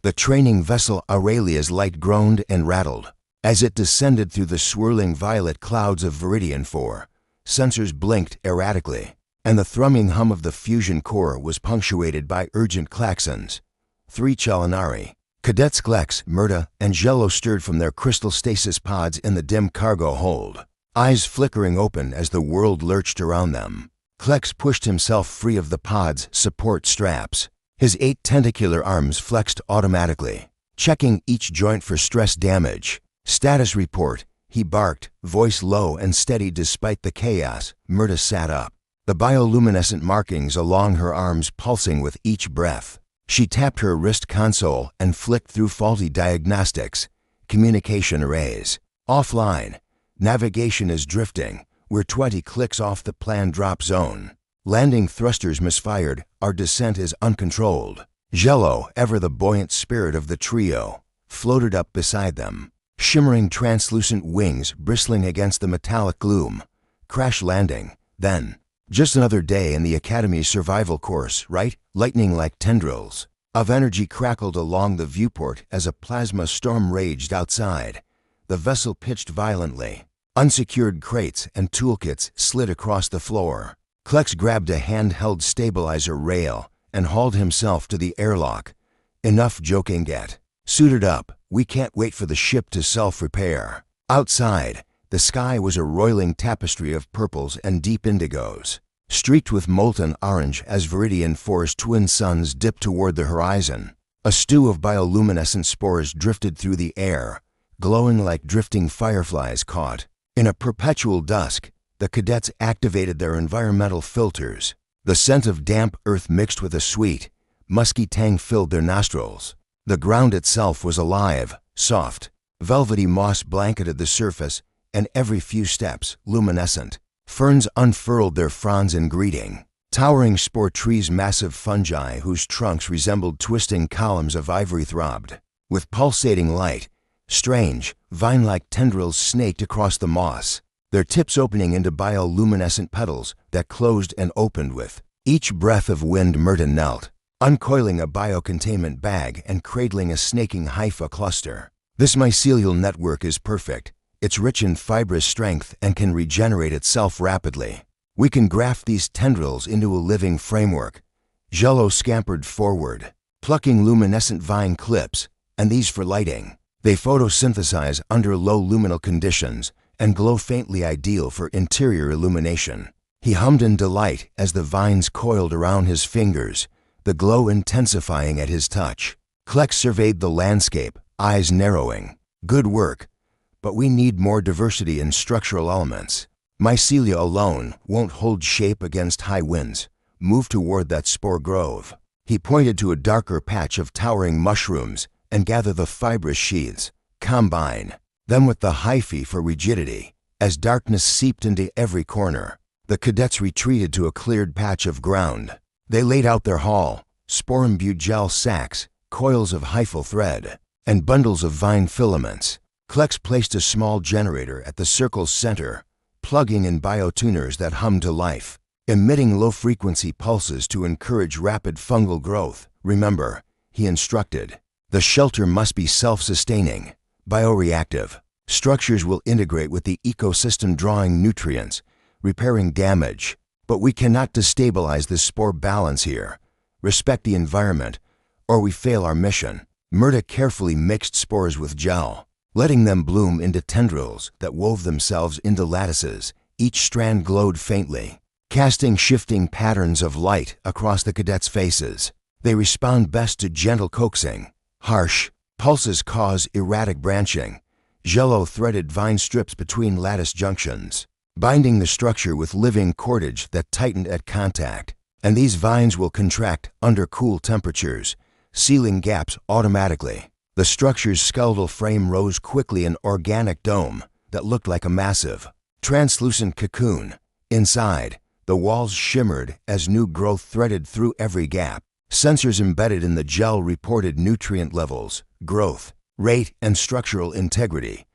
The training vessel Aurelia's light groaned and rattled. As it descended through the swirling violet clouds of Viridian 4, sensors blinked erratically, and the thrumming hum of the fusion core was punctuated by urgent klaxons. 3 Chalinari, Cadets Klex, Murta, and Jello stirred from their crystal stasis pods in the dim cargo hold, eyes flickering open as the world lurched around them. Klex pushed himself free of the pod's support straps. His 8 tentacular arms flexed automatically, checking each joint for stress damage. Status report, he barked, voice low and steady despite the chaos. Murta sat up, the bioluminescent markings along her arms pulsing with each breath. She tapped her wrist console and flicked through faulty diagnostics. Communication arrays. Offline. Navigation is drifting. We're 20 clicks off the planned drop zone. Landing thrusters misfired. Our descent is uncontrolled. Jello, ever the buoyant spirit of the trio, floated up beside them, shimmering translucent wings bristling against the metallic gloom. Crash landing. Then, just another day in the Academy's survival course, right? Lightning like tendrils of energy crackled along the viewport as a plasma storm raged outside. The vessel pitched violently. Unsecured crates and toolkits slid across the floor. Klex grabbed a handheld stabilizer rail and hauled himself to the airlock. Enough joking yet. Suited up, we can't wait for the ship to self-repair. Outside, the sky was a roiling tapestry of purples and deep indigos, streaked with molten orange as Viridian 4's twin suns dipped toward the horizon. A stew of bioluminescent spores drifted through the air, glowing like drifting fireflies caught. In a perpetual dusk, the cadets activated their environmental filters. The scent of damp earth mixed with a sweet, musky tang filled their nostrils. The ground itself was alive, soft. Velvety moss blanketed the surface, and every few steps, luminescent. Ferns unfurled their fronds in greeting. Towering spore trees, massive fungi whose trunks resembled twisting columns of ivory throbbed. With pulsating light, strange, vine-like tendrils snaked across the moss, their tips opening into bioluminescent petals that closed and opened with each breath of wind. Murta knelt, uncoiling a biocontainment bag and cradling a snaking hypha cluster. This mycelial network is perfect. It's rich in fibrous strength and can regenerate itself rapidly. We can graft these tendrils into a living framework. Jello scampered forward, plucking luminescent vine clips, and these for lighting. They photosynthesize under low luminal conditions and glow faintly, ideal for interior illumination. He hummed in delight as the vines coiled around his fingers, the glow intensifying at his touch. Klex surveyed the landscape, eyes narrowing. Good work, but we need more diversity in structural elements. Mycelia alone won't hold shape against high winds. Move toward that spore grove. He pointed to a darker patch of towering mushrooms and gather the fibrous sheaths. Combine them with the hyphae for rigidity. As darkness seeped into every corner, the cadets retreated to a cleared patch of ground. They laid out their haul, spore-imbued gel sacks, coils of hyphal thread, and bundles of vine filaments. Klex placed a small generator at the circle's center, plugging in biotuners that hummed to life, emitting low-frequency pulses to encourage rapid fungal growth. Remember, he instructed, the shelter must be self-sustaining, bioreactive. Structures will integrate with the ecosystem, drawing nutrients, repairing damage. But we cannot destabilize the spore balance here. Respect the environment, or we fail our mission. Murta carefully mixed spores with gel, letting them bloom into tendrils that wove themselves into lattices. Each strand glowed faintly, casting shifting patterns of light across the cadets' faces. They respond best to gentle coaxing. Harsh pulses cause erratic branching. Jello threaded vine strips between lattice junctions, binding the structure with living cordage that tightened at contact. And these vines will contract under cool temperatures, sealing gaps automatically. The structure's skeletal frame rose quickly, an organic dome that looked like a massive, translucent cocoon. Inside, the walls shimmered as new growth threaded through every gap. Sensors embedded in the gel reported nutrient levels, growth, rate, and structural integrity.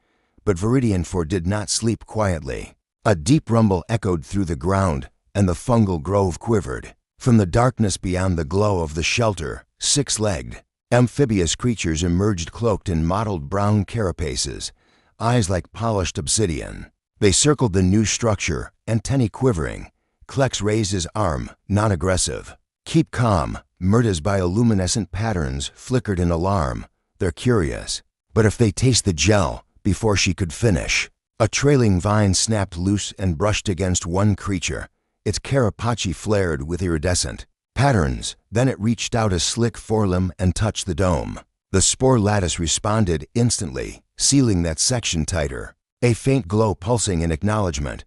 But Viridian 4 did not sleep quietly. A deep rumble echoed through the ground, and the fungal grove quivered. From the darkness beyond the glow of the shelter, six-legged, Amphibious creatures emerged cloaked in mottled brown carapaces, eyes like polished obsidian. They circled the new structure, antennae quivering. Klex raised his arm, non-aggressive. "Keep calm." Murta's bioluminescent patterns flickered in alarm. "They're curious. But if they taste the gel," before she could finish, a trailing vine snapped loose and brushed against one creature. Its carapace flared with iridescent patterns. Then it reached out a slick forelimb and touched the dome. The spore lattice responded instantly, sealing that section tighter. A faint glow pulsing in acknowledgement.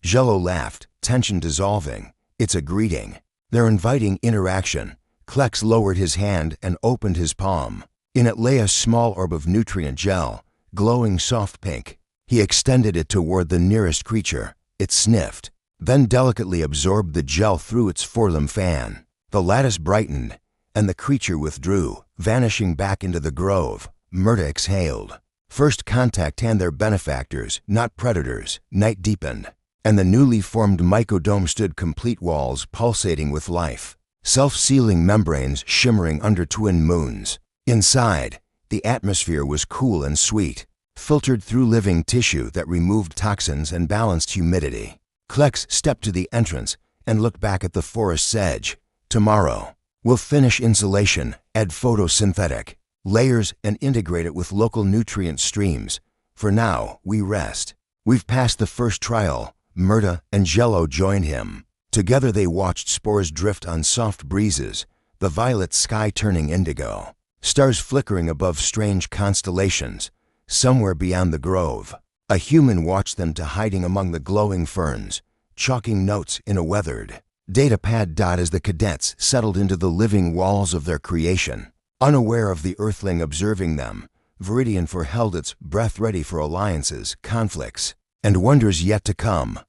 Jello laughed, tension dissolving. "It's a greeting. They're inviting interaction." Klex lowered his hand and opened his palm. In it lay a small orb of nutrient gel, glowing soft pink. He extended it toward the nearest creature. It sniffed, then delicately absorbed the gel through its forelimb fan. The lattice brightened, and the creature withdrew, vanishing back into the grove. Murta exhaled. First contact and their benefactors, not predators. Night deepened, and the newly formed mycodome stood complete walls pulsating with life. Self-sealing membranes shimmering under twin moons. Inside, the atmosphere was cool and sweet, filtered through living tissue that removed toxins and balanced humidity. Klex stepped to the entrance and looked back at the forest's edge. "Tomorrow, we'll finish insulation, add photosynthetic layers, and integrate it with local nutrient streams. For now, we rest." "We've passed the first trial." Murta and Jello joined him. Together they watched spores drift on soft breezes, the violet sky turning indigo, stars flickering above strange constellations. Somewhere beyond the grove, a human watched them to hiding among the glowing ferns, chalking notes in a weathered datapad. As the cadets settled into the living walls of their creation, unaware of the earthling observing them, Viridian held its breath, ready for alliances, conflicts, and wonders yet to come.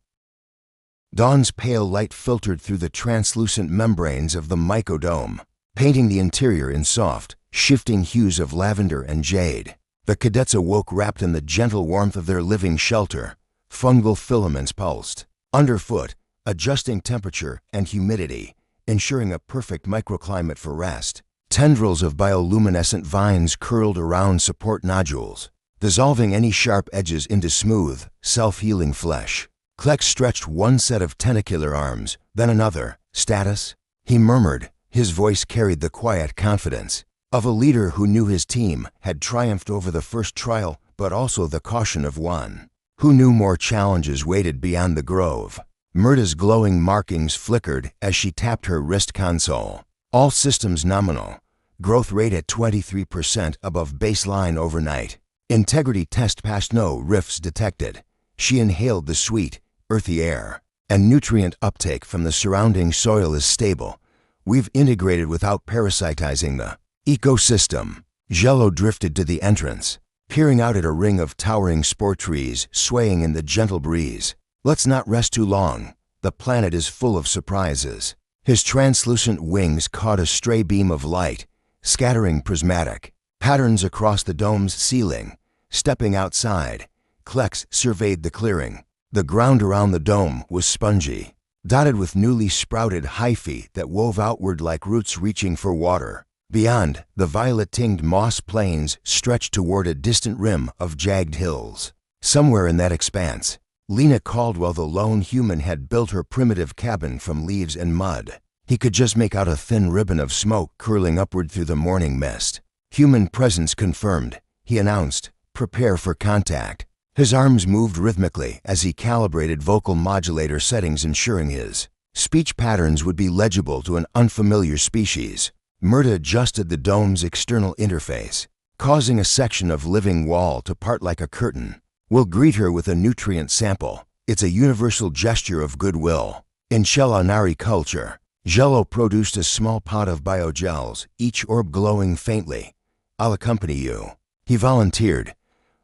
Dawn's pale light filtered through the translucent membranes of the mycodome, painting the interior in soft, shifting hues of lavender and jade. The cadets awoke wrapped in the gentle warmth of their living shelter. Fungal filaments pulsed underfoot, adjusting temperature and humidity, ensuring a perfect microclimate for rest. Tendrils of bioluminescent vines curled around support nodules, dissolving any sharp edges into smooth, self-healing flesh. Klex stretched one set of tentacular arms, then another. "Status?" he murmured. His voice carried the quiet confidence of a leader who knew his team had triumphed over the first trial, but also the caution of one who knew more challenges waited beyond the grove. Murta's glowing markings flickered as she tapped her wrist console. All systems nominal. Growth rate at 23% above baseline overnight. Integrity test passed, no rifts detected. She inhaled the sweet, earthy air, and nutrient uptake from the surrounding soil is stable. "We've integrated without parasitizing the ecosystem." Jello drifted to the entrance, peering out at a ring of towering spore trees swaying in the gentle breeze. "Let's not rest too long. The planet is full of surprises." His translucent wings caught a stray beam of light, scattering prismatic patterns across the dome's ceiling. Stepping outside, Klex surveyed the clearing. The ground around the dome was spongy, dotted with newly sprouted hyphae that wove outward like roots reaching for water. Beyond, the violet-tinged moss plains stretched toward a distant rim of jagged hills. Somewhere in that expanse, Lena Caldwell, the lone human, had built her primitive cabin from leaves and mud. He could just make out a thin ribbon of smoke curling upward through the morning mist. "Human presence confirmed," he announced. "Prepare for contact." His arms moved rhythmically as he calibrated vocal modulator settings, ensuring his speech patterns would be legible to an unfamiliar species. Murta adjusted the dome's external interface, causing a section of living wall to part like a curtain. "We'll greet her with a nutrient sample. It's a universal gesture of goodwill." In Chelanari culture, Jello produced a small pot of biogels, each orb glowing faintly. "I'll accompany you," he volunteered.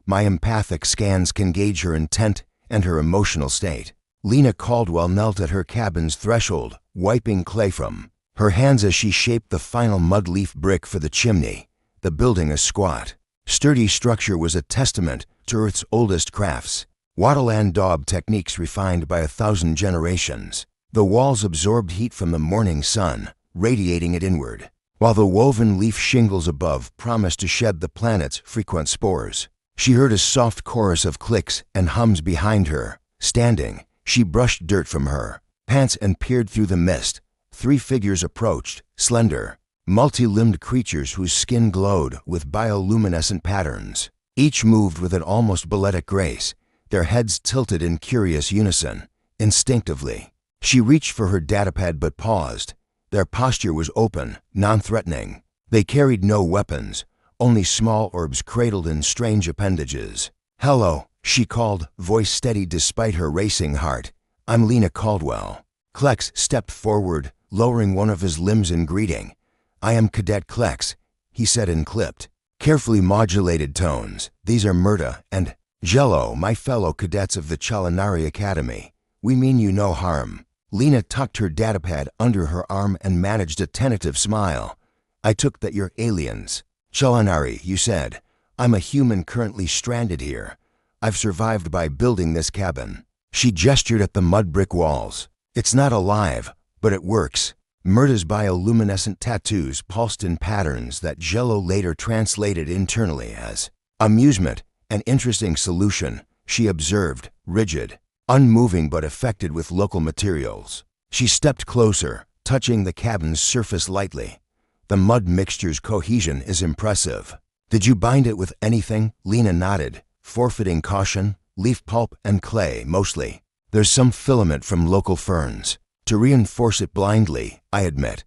"My empathic scans can gauge her intent and her emotional state." Lena Caldwell knelt at her cabin's threshold, wiping clay from her hands as she shaped the final mud leaf brick for the chimney. The building, a squat, sturdy structure, was a testament to Earth's oldest crafts, wattle and daub techniques refined by 1,000 generations. The walls absorbed heat from the morning sun, radiating it inward. while the woven leaf shingles above promised to shed the planet's frequent spores. She heard a soft chorus of clicks and hums behind her. Standing, she brushed dirt from her pants and peered through the mist. 3 figures approached, slender, multi-limbed creatures whose skin glowed with bioluminescent patterns. Each moved with an almost balletic grace, their heads tilted in curious unison. Instinctively, she reached for her datapad but paused. Their posture was open, non-threatening. They carried no weapons, only small orbs cradled in strange appendages. "Hello," she called, voice steady despite her racing heart. "I'm Lena Caldwell." Klex stepped forward, lowering one of his limbs in greeting. "I am Cadet Klex," he said in clipped, carefully modulated tones. "These are Murta and Jello, my fellow cadets of the Chalanari Academy. We mean you no harm." Lena tucked her datapad under her arm and managed a tentative smile. "I took that you're aliens. Chalanari, you said. I'm a human currently stranded here. I've survived by building this cabin." She gestured at the mud brick walls. "It's not alive, but it works." Murta's bioluminescent tattoos pulsed in patterns that Jello later translated internally as amusement. "An interesting solution," she observed, rigid, unmoving but affected with local materials. She stepped closer, touching the cabin's surface lightly. "The mud mixture's cohesion is impressive." "Did you bind it with anything?" Lena nodded, forfeiting caution. "Leaf pulp and clay, mostly. There's some filament from local ferns. To reinforce it blindly, I admit.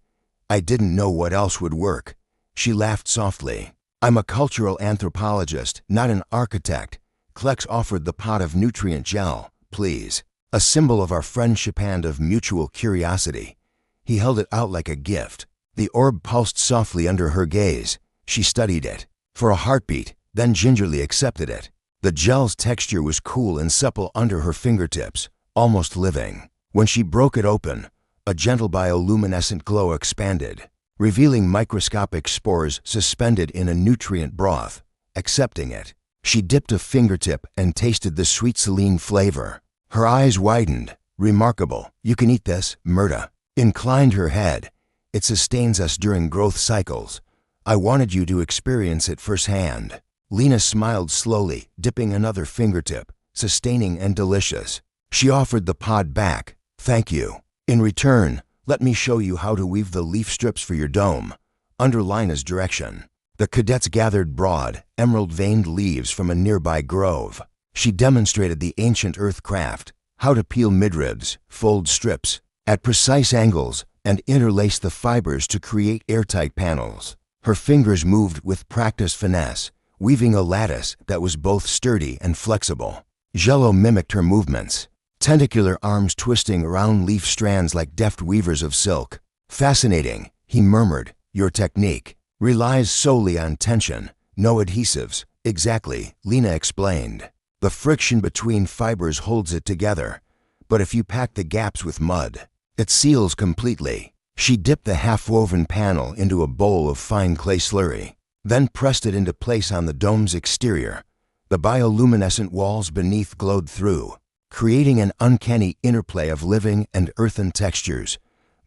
I didn't know what else would work." She laughed softly. "I'm a cultural anthropologist, not an architect." Klex offered the pot of nutrient gel. "Please." A symbol of our friendship and of mutual curiosity. He held it out like a gift. The orb pulsed softly under her gaze. She studied it for a heartbeat, then gingerly accepted it. The gel's texture was cool and supple under her fingertips, almost living. When she broke it open, a gentle bioluminescent glow expanded, revealing microscopic spores suspended in a nutrient broth. Accepting it, she dipped a fingertip and tasted the sweet saline flavor. Her eyes widened. "Remarkable. You can eat this." Murta inclined her head. "It sustains us during growth cycles. I wanted you to experience it firsthand." Lena smiled slowly, dipping another fingertip. "Sustaining and delicious." She offered the pod back. "Thank you. In return, let me show you how to weave the leaf strips for your dome." Under Lena's direction, the cadets gathered broad, emerald-veined leaves from a nearby grove. She demonstrated the ancient earth craft, how to peel midribs, fold strips at precise angles, and interlace the fibers to create airtight panels. Her fingers moved with practiced finesse, weaving a lattice that was both sturdy and flexible. Jello mimicked her movements, tentacular arms twisting around leaf strands like deft weavers of silk. "Fascinating," he murmured. "Your technique relies solely on tension, no adhesives." "Exactly," Lena explained. "The friction between fibers holds it together, but if you pack the gaps with mud, it seals completely." She dipped the half-woven panel into a bowl of fine clay slurry, then pressed it into place on the dome's exterior. The bioluminescent walls beneath glowed through, creating an uncanny interplay of living and earthen textures.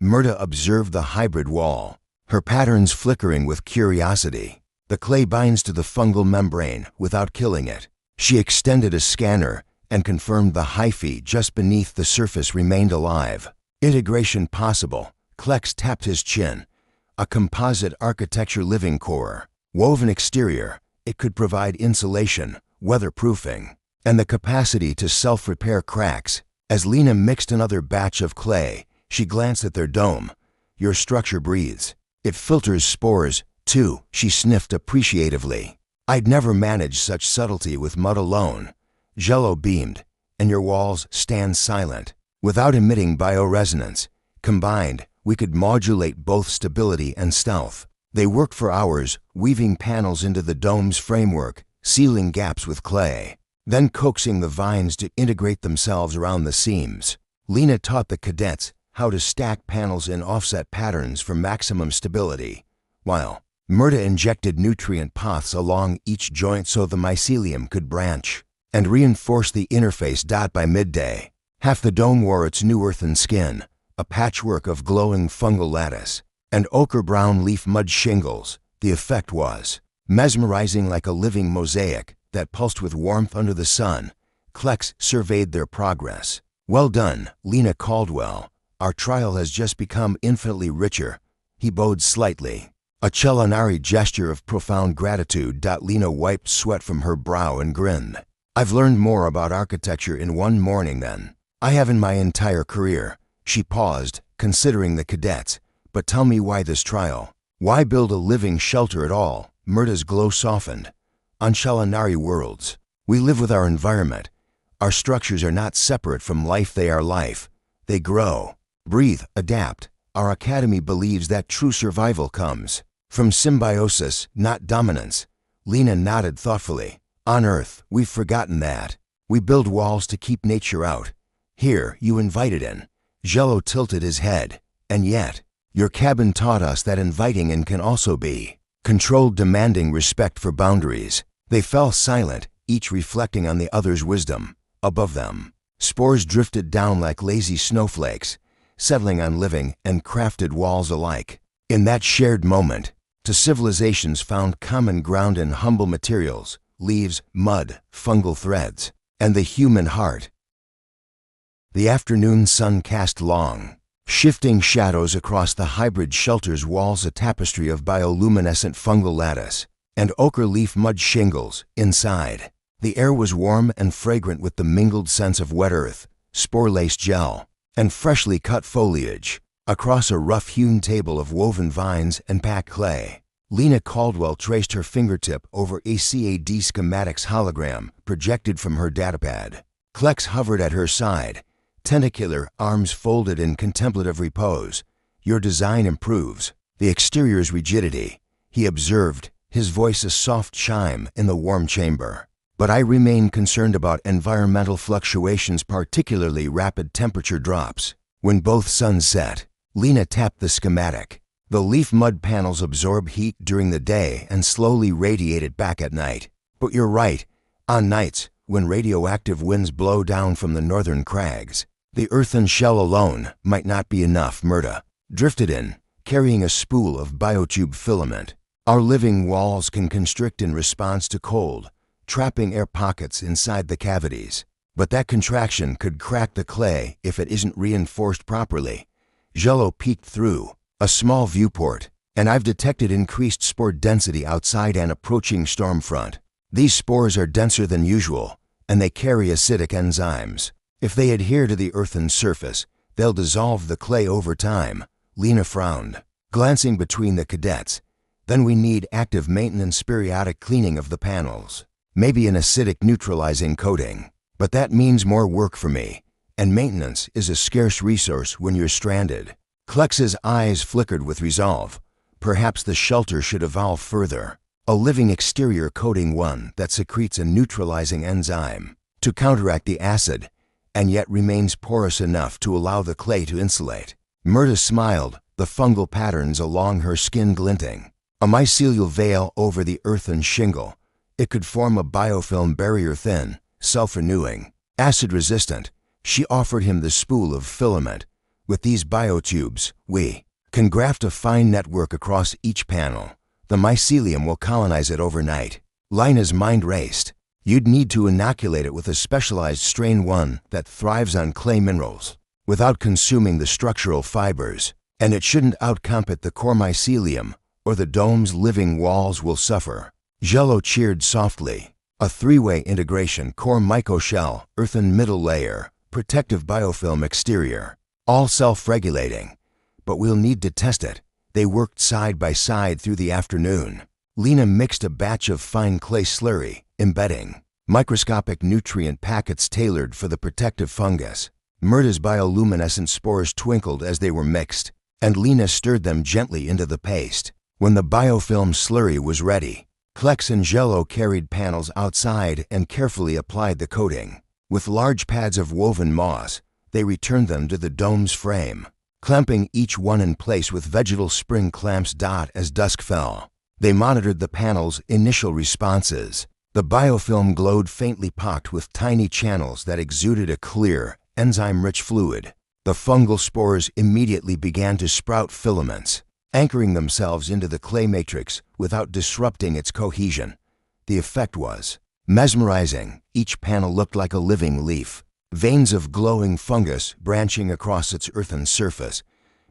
Murta observed the hybrid wall, her patterns flickering with curiosity. "The clay binds to the fungal membrane without killing it." She extended a scanner and confirmed the hyphae just beneath the surface remained alive. "Integration possible." Klex tapped his chin. "A composite architecture living core. Woven exterior, it could provide insulation, weatherproofing, and the capacity to self-repair cracks." As Lena mixed another batch of clay, she glanced at their dome. "Your structure breathes. It filters spores, too." She sniffed appreciatively. "I'd never managed such subtlety with mud alone." Jello beamed. "And your walls stand silent, without emitting bioresonance. Combined, we could modulate both stability and stealth." They worked for hours, weaving panels into the dome's framework, sealing gaps with clay, then coaxing the vines to integrate themselves around the seams. Lena taught the cadets how to stack panels in offset patterns for maximum stability, while Murta injected nutrient paths along each joint so the mycelium could branch and reinforce the interface. By midday, half the dome wore its new earthen skin, a patchwork of glowing fungal lattice. and ochre-brown leaf mud shingles. The effect was mesmerizing, like a living mosaic that pulsed with warmth under the sun. Klex surveyed their progress. "Well done, Lena Caldwell. Our trial has just become infinitely richer." He bowed slightly, a culinary gesture of profound gratitude. Lena wiped sweat from her brow and grinned. "I've learned more about architecture in one morning than I have in my entire career." She paused, considering the cadets. "But tell me, why this trial? Why build a living shelter at all?" Murta's glow softened. "On Shalinari worlds, we live with our environment. Our structures are not separate from life, they are life. They grow, breathe, adapt. Our academy believes that true survival comes from symbiosis, not dominance." Lena nodded thoughtfully. "On Earth, we've forgotten that. We build walls to keep nature out. Here, you invite it in." Jello tilted his head. "And yet, your cabin taught us that inviting in can also be controlled, demanding respect for boundaries." They fell silent, each reflecting on the other's wisdom. Above them, spores drifted down like lazy snowflakes, settling on living and crafted walls alike. In that shared moment, two civilizations found common ground in humble materials: leaves, mud, fungal threads, and the human heart. The afternoon sun cast long, shifting shadows across the hybrid shelter's walls, a tapestry of bioluminescent fungal lattice and ochre leaf mud shingles. Inside, the air was warm and fragrant with the mingled scents of wet earth, spore-laced gel, and freshly cut foliage. Across a rough-hewn table of woven vines and packed clay, Lena Caldwell traced her fingertip over a CAD schematics hologram projected from her datapad. Klex hovered at her side, tentacular arms folded in contemplative repose. "Your design improves the exterior's rigidity," he observed, his voice a soft chime in the warm chamber. "But I remain concerned about environmental fluctuations, particularly rapid temperature drops." When both suns set, Lena tapped the schematic. The leaf mud panels absorb heat during the day and slowly radiate it back at night. "But you're right. On nights, when radioactive winds blow down from the northern crags, the earthen shell alone might not be enough." Murta drifted in, carrying a spool of biotube filament. "Our living walls can constrict in response to cold, trapping air pockets inside the cavities. But that contraction could crack the clay if it isn't reinforced properly." Jello peeked through a small viewport. "And I've detected increased spore density outside an approaching storm front. These spores are denser than usual, and they carry acidic enzymes. If they adhere to the earthen surface, they'll dissolve the clay over time." Lena frowned, glancing between the cadets. "Then we need active maintenance, periodic cleaning of the panels. Maybe an acidic neutralizing coating. But that means more work for me, and maintenance is a scarce resource when you're stranded." Klex's eyes flickered with resolve. "Perhaps the shelter should evolve further. A living exterior coating, one that secretes a neutralizing enzyme to counteract the acid, and yet remains porous enough to allow the clay to insulate." Murta smiled, the fungal patterns along her skin glinting. "A mycelial veil over the earthen shingle. It could form a biofilm barrier, thin, self-renewing, acid-resistant." She offered him the spool of filament. "With these biotubes, we can graft a fine network across each panel. The mycelium will colonize it overnight." Lena's mind raced. "You'd need to inoculate it with a specialized strain, one that thrives on clay minerals, without consuming the structural fibers. And it shouldn't outcompete the core mycelium, or the dome's living walls will suffer." Jello cheered softly. "A three-way integration: core mycoshell, earthen middle layer, protective biofilm exterior. All self-regulating. But we'll need to test it." They worked side by side through the afternoon. Lena mixed a batch of fine clay slurry, embedding microscopic nutrient packets tailored for the protective fungus. Murta's bioluminescent spores twinkled as they were mixed, and Lena stirred them gently into the paste. When the biofilm slurry was ready, Klex and Jello carried panels outside and carefully applied the coating. With large pads of woven moss, they returned them to the dome's frame, clamping each one in place with vegetal spring clamps. As dusk fell, they monitored the panel's initial responses. The biofilm glowed faintly, pocked with tiny channels that exuded a clear, enzyme-rich fluid. The fungal spores immediately began to sprout filaments, anchoring themselves into the clay matrix without disrupting its cohesion. The effect was mesmerizing. Each panel looked like a living leaf, veins of glowing fungus branching across its earthen surface.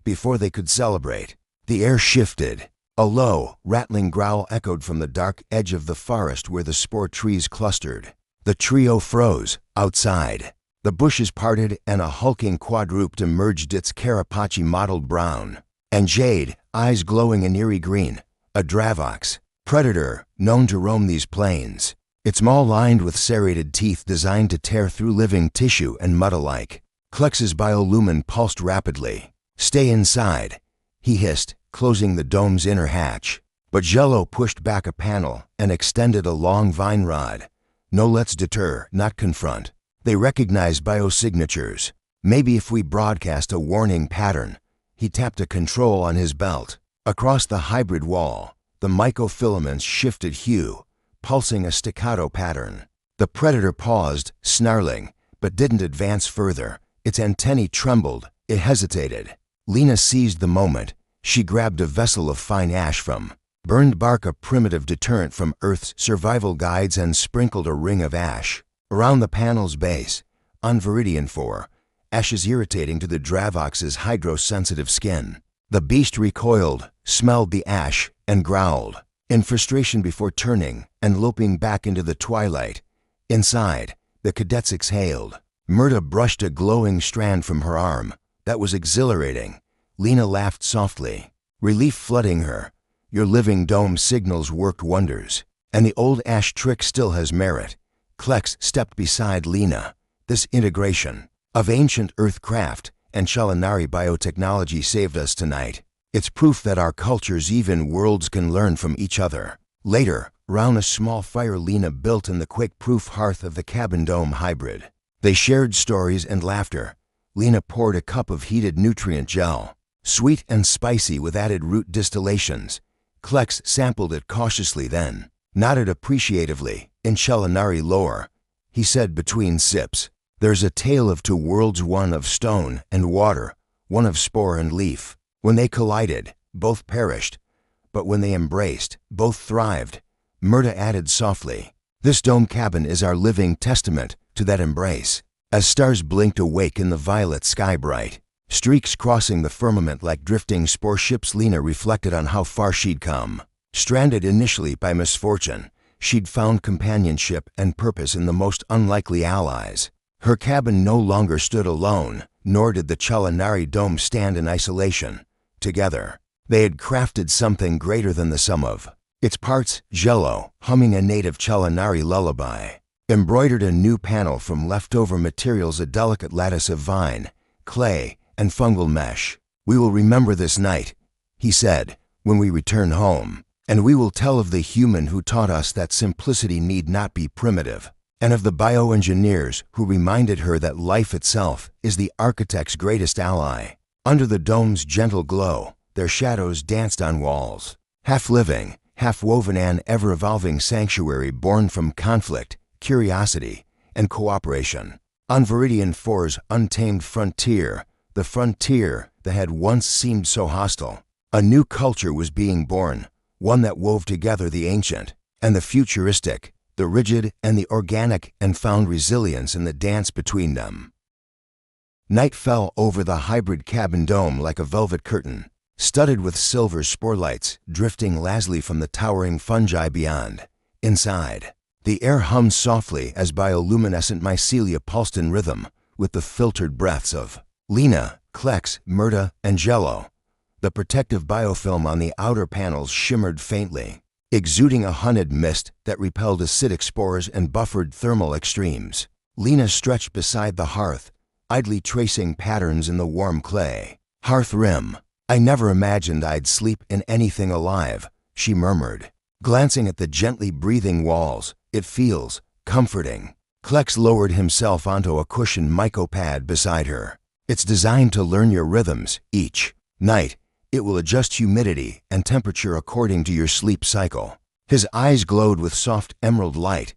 Before they could celebrate, the air shifted. A low, rattling growl echoed from the dark edge of the forest where the spore trees clustered. The trio froze. Outside, the bushes parted and a hulking quadruped emerged, its carapace mottled brown and jade, eyes glowing an eerie green. A Dravox, predator known to roam these plains, its maw lined with serrated teeth designed to tear through living tissue and mud alike. Klex's biolumin pulsed rapidly. "Stay inside," he hissed, closing the dome's inner hatch. But Jello pushed back a panel and extended a long vine rod. "No, let's deter, not confront. They recognize biosignatures. Maybe if we broadcast a warning pattern." He tapped a control on his belt. Across the hybrid wall, the mycofilaments shifted hue, pulsing a staccato pattern. The predator paused, snarling, but didn't advance further. Its antennae trembled. It hesitated. Lena seized the moment. She grabbed a vessel of fine ash from burned bark, a primitive deterrent from Earth's survival guides, and sprinkled a ring of ash around the panel's base. On Viridian 4, ash is irritating to the Dravox's hydrosensitive skin. The beast recoiled, smelled the ash, and growled in frustration before turning and loping back into the twilight. Inside, the cadets exhaled. Murda brushed a glowing strand from her arm. That was exhilarating. Lena laughed softly, relief flooding her. Your living dome signals worked wonders, and the old ash trick still has merit. Klex stepped beside Lena. This integration of ancient Earthcraft and Shalinari biotechnology saved us tonight. It's proof that our cultures, even worlds, can learn from each other. Later, round a small fire Lena built in the quake-proof hearth of the cabin dome hybrid, they shared stories and laughter. Lena poured a cup of heated nutrient gel, sweet and spicy with added root distillations. Klex sampled it cautiously, then nodded appreciatively. In Shalinari lore, he said between sips, there's a tale of two worlds, one of stone and water, one of spore and leaf. When they collided, both perished, but when they embraced, both thrived. Murda added softly, this dome cabin is our living testament to that embrace. As stars blinked awake in the violet sky bright, streaks crossing the firmament like drifting spore ships, Lena reflected on how far she'd come. Stranded initially by misfortune, she'd found companionship and purpose in the most unlikely allies. Her cabin no longer stood alone, nor did the Shalinari dome stand in isolation. Together, they had crafted something greater than the sum of its parts. Jello, humming a native Shalinari lullaby, embroidered a new panel from leftover materials, a delicate lattice of vine, clay, and fungal mesh. We will remember this night, he said, when we return home, and we will tell of the human who taught us that simplicity need not be primitive, and of the bioengineers who reminded her that life itself is the architect's greatest ally. Under the dome's gentle glow, their shadows danced on walls, half-living, half-woven, an ever-evolving sanctuary born from conflict, curiosity, and cooperation. On Viridian 4's untamed frontier, the frontier that had once seemed so hostile, a new culture was being born, one that wove together the ancient and the futuristic, the rigid and the organic, and found resilience in the dance between them. Night fell over the hybrid cabin dome like a velvet curtain, studded with silver spore lights drifting lazily from the towering fungi beyond. Inside, the air hummed softly as bioluminescent mycelia pulsed in rhythm with the filtered breaths of Lena, Klex, Murda, and Jello. The protective biofilm on the outer panels shimmered faintly, exuding a hunted mist that repelled acidic spores and buffered thermal extremes. Lena stretched beside the hearth, idly tracing patterns in the warm clay. Hearth rim. I never imagined I'd sleep in anything alive, she murmured, glancing at the gently breathing walls. It feels comforting. Klex lowered himself onto a cushioned mycopad beside her. It's designed to learn your rhythms. Each night, it will adjust humidity and temperature according to your sleep cycle. His eyes glowed with soft emerald light.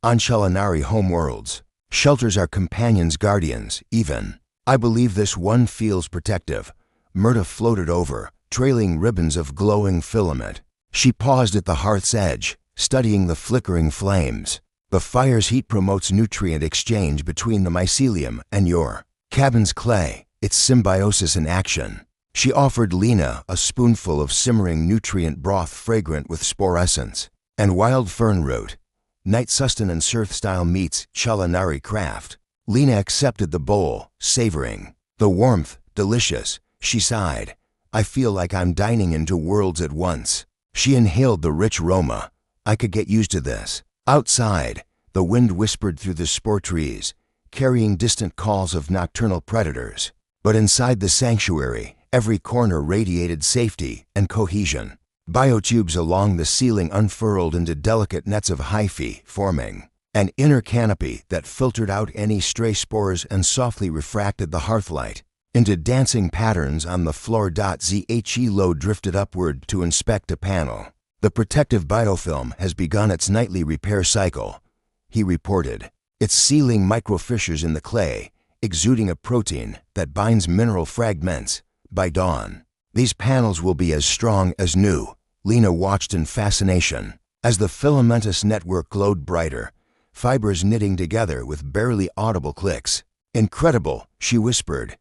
On Shalinari homeworlds, shelters are companions, guardians, even. I believe this one feels protective. Murda floated over, trailing ribbons of glowing filament. She paused at the hearth's edge, studying the flickering flames. The fire's heat promotes nutrient exchange between the mycelium and your cabin's clay, its symbiosis in action. She offered Lena a spoonful of simmering nutrient broth fragrant with spore essence and wild fern root. Night sustenance earth-style meets culinary craft. Lena accepted the bowl, savoring the warmth. Delicious, she sighed. I feel like I'm dining in two worlds at once. She inhaled the rich aroma. I could get used to this. Outside, the wind whispered through the spore trees, carrying distant calls of nocturnal predators. But inside the sanctuary, every corner radiated safety and cohesion. Biotubes along the ceiling unfurled into delicate nets of hyphae, forming an inner canopy that filtered out any stray spores and softly refracted the hearthlight into dancing patterns on the floor. Zhe drifted upward to inspect a panel. The protective biofilm has begun its nightly repair cycle, he reported. It's sealing microfissures in the clay, exuding a protein that binds mineral fragments. By dawn, these panels will be as strong as new. Lena watched in fascination as the filamentous network glowed brighter, fibers knitting together with barely audible clicks. Incredible, she whispered.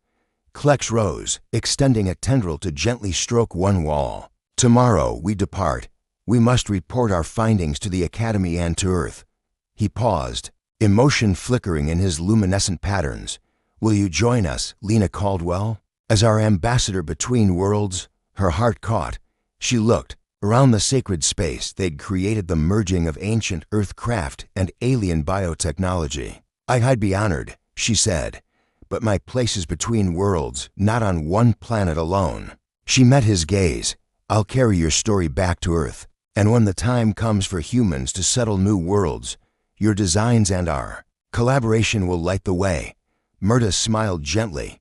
Klex rose, extending a tendril to gently stroke one wall. Tomorrow we depart. We must report our findings to the Academy and to Earth. He paused, emotion flickering in his luminescent patterns. Will you join us, Lena Caldwell? As our ambassador between worlds? Her heart caught. She looked. Around the sacred space they'd created the merging of ancient Earth craft and alien biotechnology. I'd be honored, she said. But my place is between worlds, not on one planet alone. She met his gaze. I'll carry your story back to Earth. And when the time comes for humans to settle new worlds, your designs and our collaboration will light the way. Murta smiled gently.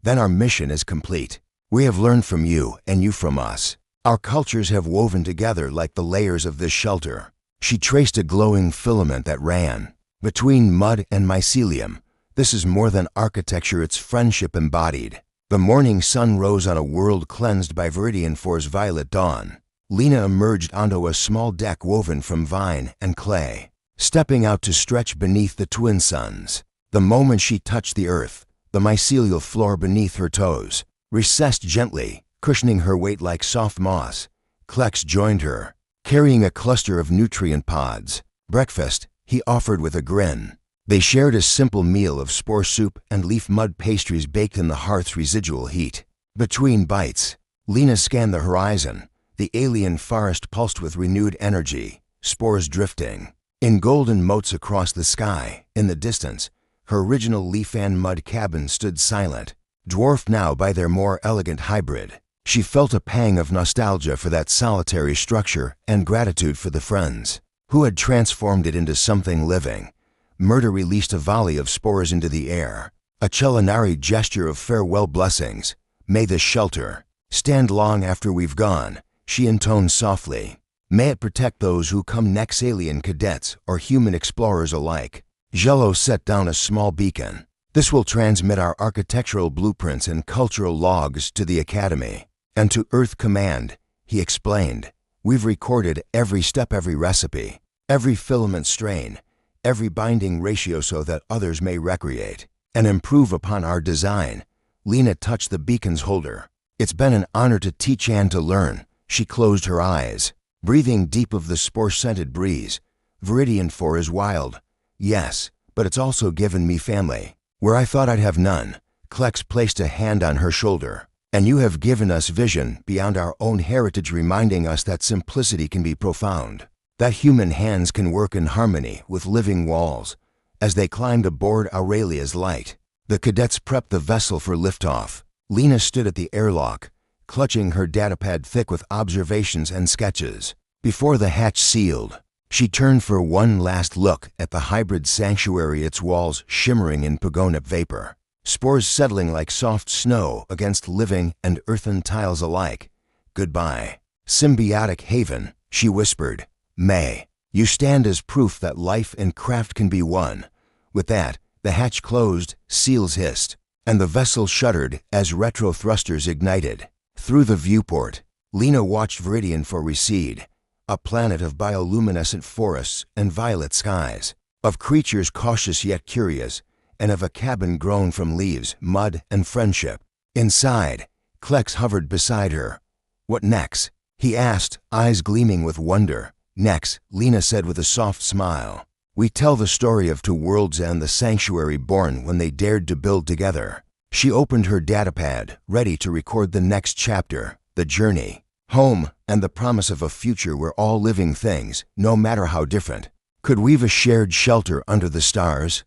Then our mission is complete. We have learned from you and you from us. Our cultures have woven together like the layers of this shelter. She traced a glowing filament that ran between mud and mycelium. This is more than architecture, it's friendship embodied. The morning sun rose on a world cleansed by Viridian 4's violet dawn. Lena emerged onto a small deck woven from vine and clay, stepping out to stretch beneath the twin suns. The moment she touched the earth, the mycelial floor beneath her toes recessed gently, cushioning her weight like soft moss. Klex joined her, carrying a cluster of nutrient pods. Breakfast, he offered with a grin. They shared a simple meal of spore soup and leaf mud pastries baked in the hearth's residual heat. Between bites, Lena scanned the horizon. The alien forest pulsed with renewed energy, spores drifting in golden motes across the sky. In the distance, her original leaf and mud cabin stood silent, dwarfed now by their more elegant hybrid. She felt a pang of nostalgia for that solitary structure and gratitude for the friends who had transformed it into something living. Murta released a volley of spores into the air, a culinary gesture of farewell blessings. May this shelter stand long after we've gone, she intoned softly. May it protect those who come next, alien cadets or human explorers alike. Jello set down a small beacon. This will transmit our architectural blueprints and cultural logs to the Academy. And to Earth Command, he explained. We've recorded every step, every recipe, every filament strain, every binding ratio so that others may recreate and improve upon our design. Lena touched the beacon's holder. It's been an honor to teach and to learn. She closed her eyes, breathing deep of the spore-scented breeze. Viridian 4 is wild. Yes, but it's also given me family, where I thought I'd have none. Klex placed a hand on her shoulder. And you have given us vision beyond our own heritage, reminding us that simplicity can be profound, that human hands can work in harmony with living walls. As they climbed aboard Aurelia's light, the cadets prepped the vessel for liftoff. Lena stood at the airlock, clutching her datapad thick with observations and sketches. Before the hatch sealed, she turned for one last look at the hybrid sanctuary, its walls shimmering in pagonip vapor, spores settling like soft snow against living and earthen tiles alike. Goodbye, symbiotic haven, she whispered. May you stand as proof that life and craft can be one. With that, the hatch closed, seals hissed, and the vessel shuddered as retro thrusters ignited. Through the viewport, Lena watched Viridian 4 recede, a planet of bioluminescent forests and violet skies, of creatures cautious yet curious, and of a cabin grown from leaves, mud, and friendship. Inside, Klex hovered beside her. "What next?" he asked, eyes gleaming with wonder. "Next," Lena said with a soft smile, "we tell the story of 2 worlds and the sanctuary born when they dared to build together." She opened her datapad, ready to record the next chapter, the journey, home, and the promise of a future where all living things, no matter how different, could weave a shared shelter under the stars.